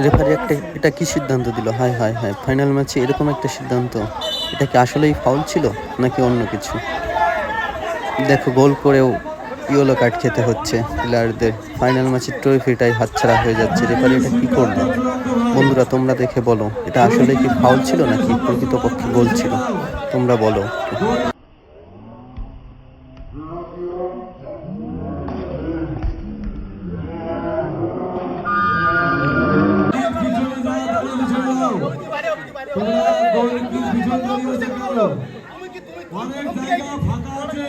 Referee এটা কি সিদ্ধান্ত দিল? হায় হায় হায়, ফাইনাল ম্যাচে এরকম একটা সিদ্ধান্ত! এটা কি আসলেই ফাউল ছিল নাকি অন্য কিছু? দেখো, গোল করেও ইয়েলো কার্ড খেতে হচ্ছে প্লেয়ারদের। ফাইনাল ম্যাচের ট্রফিটাই হাতছাড়া হয়ে যাচ্ছে। রেফারি এটা কি করলো? বন্ধুরা, তোমরা দেখে বলো, এটা আসলে কি ফাউল ছিল নাকি প্রকৃতপক্ষে গোল ছিল? তোমরা বলো। অনেক জায়গা ফাঁকা আছে।